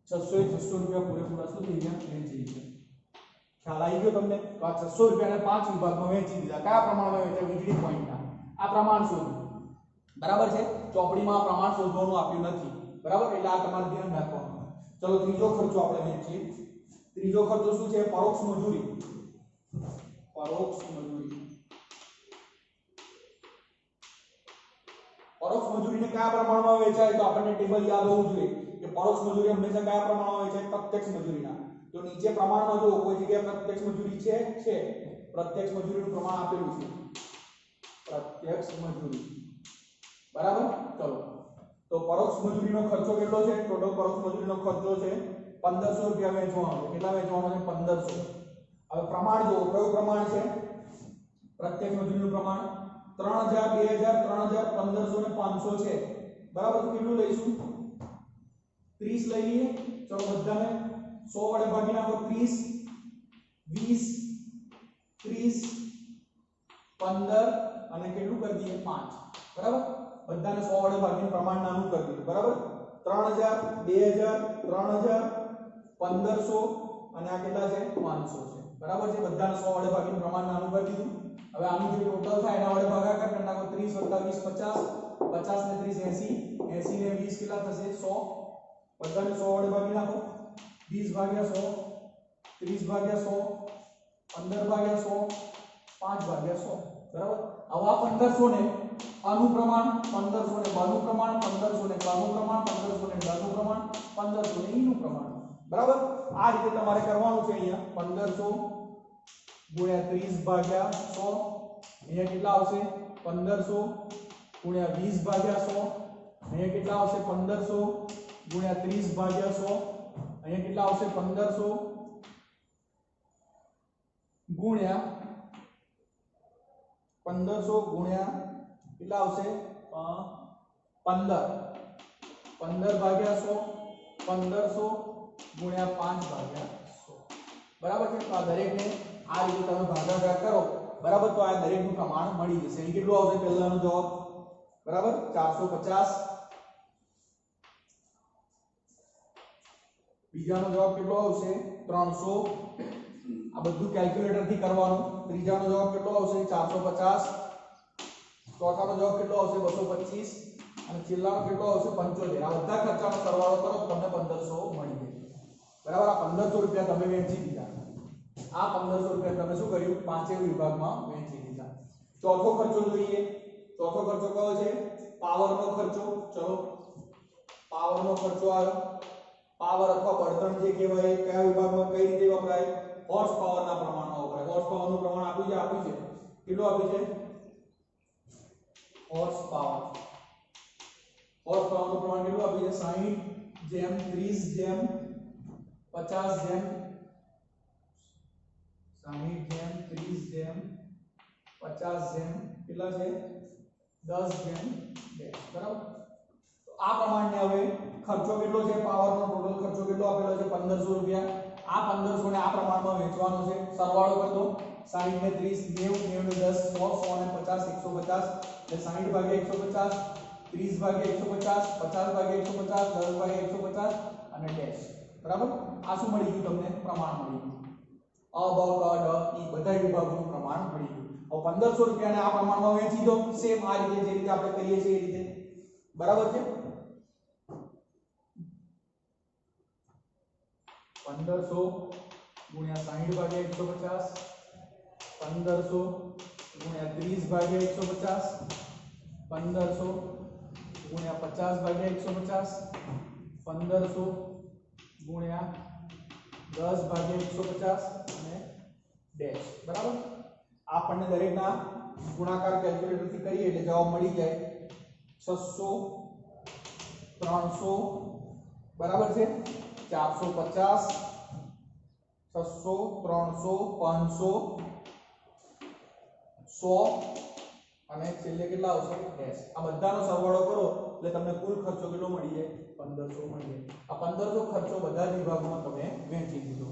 600 એ 600 રૂપિયા પૂરેપૂરા શું થઈ ગયા વેચાઈ ગયા ખ્યાલ આવી ગયો તમને તો આ 600 રૂપિયાને 5 વિભાગમાં વેચી દીધા કયા પ્રમાણમાં વેચાય વીજળી પોઈન્ટના આ પ્રમાણ શોધો બરાબર છે ચોપડીમાં પ્રમાણ શોધવાનું આપ્યું નથી બરાબર એટલે આ તમારે ધ્યાન રાખવાનું ચલો ત્રીજો ખર્ચો આપણે વેચીએ ત્રીજો ખર્ચો શું છે પરોક્ષ મજૂરી પરોક્ષ મજૂરીને કયા પ્રમાણમાં વેચાય તો આપણને ટેબલ યાદ હોવું જોઈએ કે પરોક્ષ મજૂરી હંમેશા કયા પ્રમાણમાં વેચાય પ્રત્યક્ષ મજૂરીના તો નીચે પ્રમાણમાં જો કોઈ જગ્યાએ પ્રત્યક્ષ મજૂરી છે પ્રત્યક્ષ મજૂરીનું પ્રમાણ આપેલું છે પ્રત્યક્ષ મજૂરી બરાબર ચલો તો પરોક્ષ મજૂરીનો ખર્ચો કેટલો છે ટોટલ પરોક્ષ મજૂરીનો ખર્ચો છે 1500 રૂપિયા વેચવાનો છે કેટલા વેચવાનો છે 1500 હવે પ્રમાણ જો કયું પ્રમાણ છે પ્રત્યક્ષ મજૂરીનું પ્રમાણ 3000 2000 3000 1500 ને 500 છે બરાબર તો કેટલું લઈશું 30 લઈ લઈએ ચલો બધાને 100 વડે ભાગી નાખો 30 20 30 15 અને કેટલું કરી દઈએ 5 બરાબર બધાને 100 વડે ભાગીને પ્રમાણ નાનું કરી દીધું બરાબર 3000 2000 3000 1500 અને આ કેટલા છે 500 છે બરાબર છે બધાને 100 વડે ભાગીને પ્રમાણ નાનું કરી દીધું હવે આનું જે ટોટલ થાય એના વડે ભાગાકાર કરી નાખો 30 + 20 50 50 ને 30 80 80 ને 20 કેટલા થશે 100 બધાને 100 વડે ભાગી નાખો 20 ભાગ્યા 100 30 ભાગ્યા 100 15 ભાગ્યા 100 5 ભાગ્યા 100 બરાબર હવે આ 1500 ને આનું પ્રમાણ 1500 ને બાનું પ્રમાણ 1500 ને કાનું પ્રમાણ 1500 ને ડાનું પ્રમાણ 1500 ને ઈનું પ્રમાણ બરાબર આ રીતે તમારે કરવાનું છે અહીંયા 1500 ગુણ્યા 30 ભાગ્યા 100 અહીંયા કેટલા આવશે 1500 ગુણ્યા 20 ભાગ્યા 100 અહીંયા કેટલા આવશે 1500 ગુણ્યા 30 ભાગ્યા 100 અહીંયા કેટલા આવશે 1500 ગુણ્યા 1500 ગુણ્યા કેટલા આવશે 15 15 ભાગ્યા 100 1500 ગુણ્યા 5 ભાગ્યા 100 બરાબર છે તો આ દરેકને આ રીતે તમે ભાગાકાર કરો બરાબર તો આ દરેકનું પ્રમાણ મળી જશે અહીં કેટલું આવશે પહેલાનો જવાબ બરાબર 450 બીજાનો જવાબ કેટલો આવશે 300 આ બધું કેલ્ક્યુલેટર થી કરવાનું ત્રીજાનો જવાબ કેટલો આવશે 450 ચોથાનો જવાબ કેટલો આવશે 225 અને છેલ્લાનો કેટલો આવશે 75 આ બધા ખર્ચાનો સરવાળો કરો તો તમને 1500 મળી જાય બરાબર આ 1500 રૂપિયા તમે વેચી દીધા આ 1500 રૂપિયા તમે શું કર્યું પાંચેય વિભાગમાં વેચી દીધા ચોથો ખર્ચો જોઈએ ચોથો ખર્ચો કયો છે પાવરનો ખર્ચો ચલો પાવરનો ખર્ચો આવ્યો પાવર અથવા બળતણ જે કહેવાય કયા વિભાગમાં કઈ રીતે વપરાય હોર્સ પાવરના પ્રમાણમાં વપરાય હોર્સ પાવરનું પ્રમાણ આપ્યું છે કેટલું આપ્યું છે હોર્સ પાવરનું પ્રમાણ કેટલું આપ્યું છે 60 જેમ 30 જેમ 50 જેમ 60 જેમ 30 જેમ 50 જેમ કેટલા છે 10 જેમ 2 બરાબર તો આ પ્રમાણને હવે ખર્ચો કેટલો છે પાવરનો ટોટલ ખર્ચો કેટલો આપેલો છે 1500 રૂપિયા આ 1500 ને આ પ્રમાણમાં વેચવાનો છે સરવાળો કરી દો 60 ને 30 90 90 ને 10 100 100 ને 50 150 એટલે 60 ભાગ્યા 150 30 ભાગ્યા 150 50 ભાગ્યા 150 10 ભાગ્યા 150 અને ડેશ બરાબર આ શું મળી ગયું તમને પ્રમાણ મળી ગયું અ બ ક ડ ઈ બધા વિભાગોનું પ્રમાણ મળી ગયું હવે 1500 રૂપિયાને આ પ્રમાણમાં વેચી દો સેમ આ રીતે જે રીતે આપણે કરીએ છીએ એ રીતે બરાબર છે 1500 ગુણ્યા 60 ભાગ્યા 150 1500 ગુણ્યા 30 ભાગ્યા 150 1500 ગુણ્યા 50 ભાગ્યા 150 1500 ગુણ્યા 10 ભાગ્યા 150 અને ડેશ બરાબર આપણને દરેકના ગુણાકાર કેલ્ક્યુલેટર થી કરીએ એટલે જવાબ મળી જાય 600 300 બરાબર છે 450 600 300 500 100 અને છેલ્લે કેટલા આવશે ડેશ આ બધાનો સરવાળો કરો એટલે તમને કુલ ખર્ચો કેટલો મળી જાય 1500 મળી જાય આ 1500 ખર્ચો બધા જ વિભાગોમાં તમે વહેંચી દીધો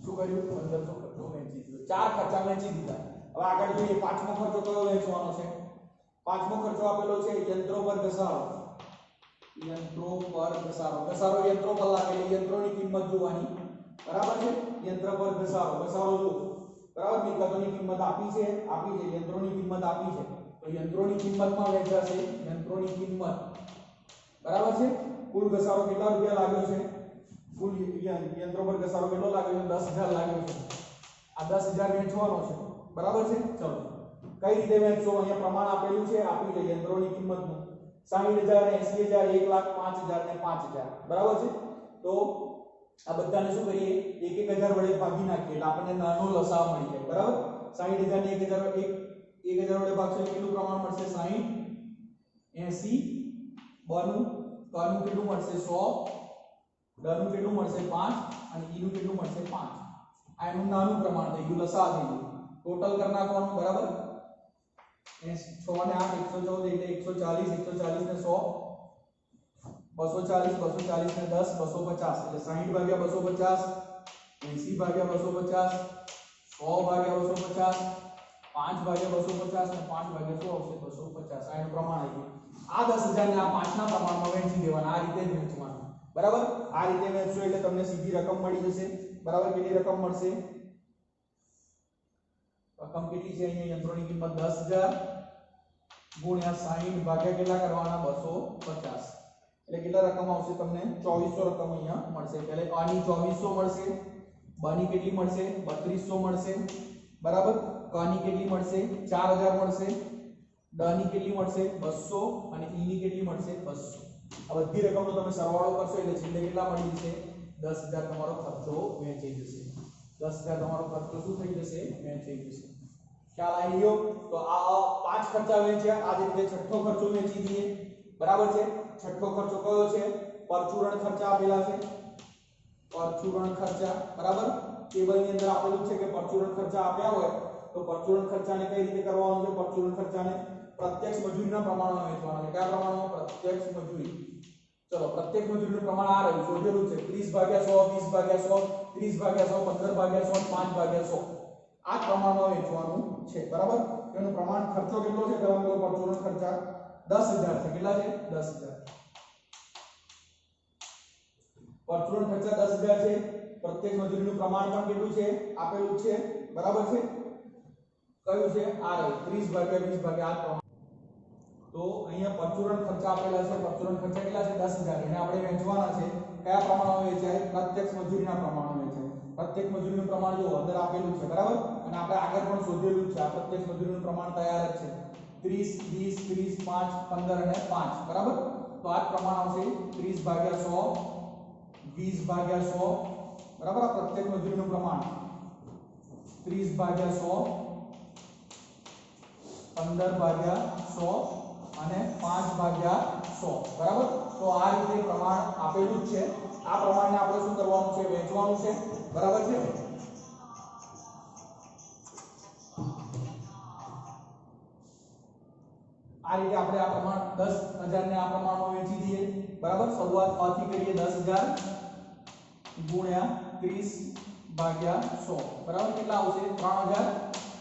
શું કર્યું 1500 ખર્ચો વહેંચી દીધો ચાર ખર્ચા વહેંચી દીધા હવે આગળ જોઈએ પાંચમો ખર્ચો કયો વહેંચવાનો છે પાંચમો ખર્ચો આપેલો છે યંત્રો પર ઘસારો ઘસારો યંત્રો પર લાગેલી યંત્રોની કિંમત જોવાની બરાબર છે યંત્ર પર ઘસારો જો બરાબર મિલકતોની કિંમત આપી છે યંત્રોની કિંમત આપી છે તો યંત્રોની કિંમતમાં વહેંચાશે યંત્રોની કિંમત બરાબર છે કુલ ઘસારો કેટલા રૂપિયા લાગ્યો છે કુલ યંત્રો પર ઘસારો કેટલો લાગ્યો છે 10000 લાગ્યો છે આ 10000 વેચવાનો છે બરાબર છે ચલો કઈ રીતે વેચશો અહીંયા પ્રમાણ આપેલું છે આપી છે યંત્રોની કિંમતનું 60000 ને 80000 1,05,000 ને 5000 બરાબર છે તો આ બધાને શું કરીએ 1000 વડે ભાગી નાખીએ એટલે આપણને નાનો લસાઅ મળી જાય બરાબર 60000 ને 1000 વડે ભાગશો કેટલું પ્રમાણ મળશે 60 80 બનું કનું કેટલું મળશે 100 ડનું કેટલું મળશે 5 અને ઈનું કેટલું મળશે 5 આ એનું નાનું પ્રમાણ થઈ ગયું લસાઅ થઈ ગયું ટોટલ કરી નાખવાનું બરાબર 6 ને 8 114 એટલે 140 140 ને 100 240 240 ને 10 250 એટલે 60 ભાગ્યા 250 80 ભાગ્યા 250 100 ભાગ્યા 250 5 ભાગ્યા 250 અને 5 ભાગ્યા 100 આવશે 250 આ એનું પ્રમાણ આવી ગયું આ 10000 ને આ 5 ના પ્રમાણમાં વહેંચી દેવાના આ રીતે જ વહેંચવાનું બરાબર આ રીતે વેચશો એટલે તમને સીધી રકમ મળી જશે બરાબર કેટલી રકમ મળશે રકમ કેટલી છે અહીંયા યંત્રોની કિંમત 10000 ગુણ્યા 60 ભાગ્યા કેટલા કરવાના 250 એટલે કેટલા રકમ આવશે તમને 2400 રકમ અહીંયા મળશે એટલે આની 2400 મળશે બાની કેટલી મળશે 3200 મળશે બરાબર કાની કેટલી મળશે 4000 મળશે ડાની કેટલી મળશે 200 અને ઈ ની કેટલી મળશે 200 આ બધી રકમનો તમે સરવાળો કરશો એટલે છેલ્લે કેટલા મળી જશે 10000 તમારો ખર્ચો વહેંચાઈ જશે 10000 તમારો ખર્ચો શું થઈ જશે વહેંચાઈ જશે ખ્યાલ આવી ગયો તો આ પાંચ ખર્ચા વહેંચ્યા આ જ રીતે છઠ્ઠો ખર્ચો વહેંચી દઈએ બરાબર છે છઠ્ઠો ખર્ચો કયો છે પરચુરણ ખર્ચા આપેલા છે પરચુરણ ખર્ચા બરાબર ટેબલની અંદર આપેલું છે કે પરચુરણ ખર્ચા આપ્યા હોય તો પરચુરણ ખર્ચાને કઈ રીતે કરવાનો છે પરચુરણ ખર્ચાને પ્રત્યક્ષ મજૂરીના પ્રમાણમાં વહેંચવાનો છે કયા પ્રમાણમાં પ્રત્યક્ષ મજૂરી ચલો પ્રત્યક્ષ મજૂરીનું પ્રમાણ આ રહ્યું શોધેલું છે 30/100 20/100 30/100 15/100 5/100 આ પ્રમાણમાં વહેંચવાનું છે બરાબર તેનું પ્રમાણ ખર્ચો કેટલો છે પેલા મેળો પરચુરણ ખર્ચા 10000 છે કેટલા છે 10000 પરચુરણ ખર્ચા 10000 છે પ્રત્યક્ષ મજૂરીનું પ્રમાણ પણ કેટલું છે આપેલું છે બરાબર છે કયું છે આ રહ્યું 30/20/8 પ્રમાણ તો અહીંયા પરચુરણ ખર્ચા આપેલા છે પરચુરણ ખર્ચા કેટલા છે 10000 એને આપણે વહેંચવાના છે કયા પ્રમાણમાં વહેંચાય પ્રત્યક્ષ મજૂરીના પ્રમાણમાં વહેંચાય પ્રત્યક્ષ મજૂરીનું પ્રમાણ જો અંદર આપેલું છે બરાબર અને આપણે આગળ પણ શોધેલું છે આ પ્રત્યક્ષ મજૂરીનું પ્રમાણ તૈયાર જ છે 30 20 30 5 15 અને 5 બરાબર તો આ પ્રમાણ આવશે 30/100 20/100 બરાબર આ પ્રત્યક્ષ મજૂરીનું પ્રમાણ 30/100 15/100 અને 5/100 બરાબર તો આ રીતે પ્રમાણ આપેલું જ છે આ પ્રમાણને આપણે શું કરવાનું છે વહેંચવાનું છે બરાબર છે આ રીતે આપણે આ પ્રમાણ 10000 ને આ પ્રમાણમાં વહેંચી દઈએ બરાબર શરૂઆત આથી કરીએ 10000 ગુણ્યા 30/100 બરાબર કેટલા આવશે 3000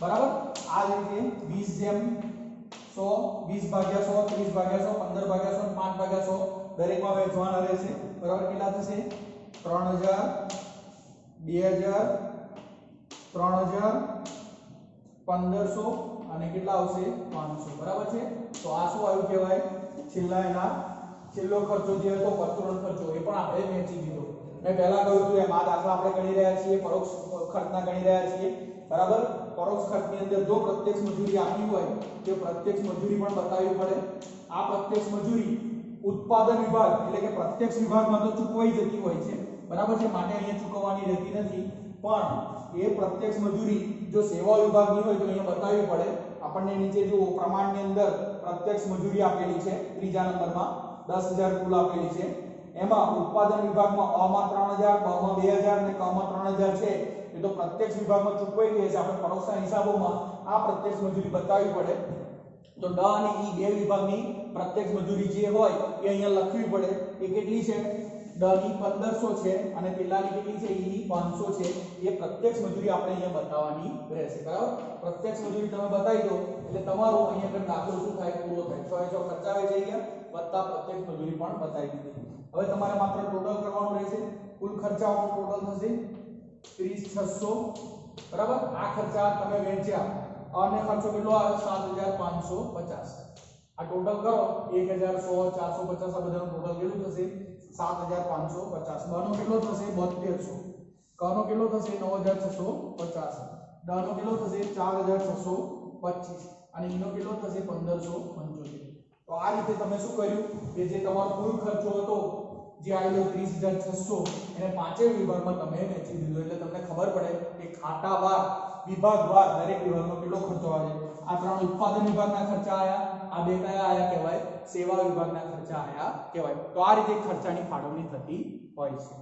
બરાબર આ રીતે 20/100 20/100 30/100 15/100 5/100 દરેકમાં વહેંચવાના રહેશે બરાબર કેટલા થશે 3000 2000 3000 1500 અને કેટલા આવશે 500 બરાબર છે તો આ શું આવ્યું કહેવાય છેલ્લા એના છેલ્લો ખર્ચો જે હતો પરચુરણ ખર્ચો એ પણ આપણે વહેંચી દીધો મેં પહેલા કહ્યું હતું એમ આ દાખલા આપણે ગણી રહ્યા છીએ પરોક્ષ ખર્ચના ગણી રહ્યા છીએ બરાબર પરોક્ષ ખર્ચની અંદર જો પ્રત્યક્ષ મજૂરી આપી હોય તો પ્રત્યક્ષ મજૂરી પણ બતાવવી પડે આ પ્રત્યક્ષ મજૂરી ઉત્પાદન વિભાગ એટલે કે પ્રત્યક્ષ વિભાગમાં તો ચૂકવાઈ જતી હોય છે બરાબર છે માટે અહીંયા ચૂકવવાની રહેતી નથી પણ એ પ્રત્યક્ષ મજૂરી જો સેવા વિભાગની હોય તો અહીંયા બતાવવી પડે આપણને નીચે જો પ્રમાણની અંદર પ્રત્યક્ષ મજૂરી આપેલી છે ત્રીજા નંબરમાં 10000 કુલ આપેલી છે એમાં ઉત્પાદન વિભાગમાં અ માં 3000 બ માં 2000 અને ક માં 3000 છે એ તો પ્રત્યક્ષ વિભાગમાં ચૂકવાઈ ગઈ છે આપણે પરોક્ષના હિસાબોમાં આ પ્રત્યક્ષ મજૂરી બતાવવી પડે તો ડ અને ઈ બે વિભાગની પ્રત્યક્ષ મજૂરી જે હોય એ અહીંયા લખવી પડે એ કેટલી છે ડ ની 1500 છે અને પેલાની કેટલી છે ઈ ની 500 છે એ પ્રત્યક્ષ મજૂરી આપણે અહીંયા બતાવવાની રહેશે બરાબર પ્રત્યક્ષ મજૂરી તમે બતાવી દો એટલે તમારો અહીંયા આગળ દાખલો શું થાય પૂરો થાય 6 ખર્ચા વેચાઈ ગયા વત્તા પ્રત્યક્ષ મજૂરી પણ બતાવી દીધી હવે તમારે માત્ર ટોટલ કરવાનું રહેશે કુલ ખર્ચાઓનું ટોટલ થશે 30600 બરાબર આ ખર્ચા તમે વેચ્યા અને ખર્ચો કેટલો આવે 7550 આ ટોટલ કરો 1100 450 આ બધાનું ટોટલ કેટલું થશે 7550 બનો કેટલો થશે 7200 કનો કેટલો થશે 9650 ડાનો કેટલો થશે 4625 અને ઈનો કેટલો થશે 1575 તો આ રીતે તમે શું કર્યું કે જે તમારો કુલ ખર્ચો હતો જે આવેલો 30600 એને પાંચેય વિભાગમાં તમે વહેંચી દીધો એટલે તમને ખબર પડે કે ખાતાવાર વિભાગવાર દરેક વિભાગમાં કેટલો ખર્ચો આવે આ ત્રણ ઉત્પાદન વિભાગના ખર્ચા આયા આ બે કયા આયા કહેવાય સેવા વિભાગના ખર્ચા આયા કહેવાય તો આ રીતે ખર્ચાની ફાળવણી થતી હોય છે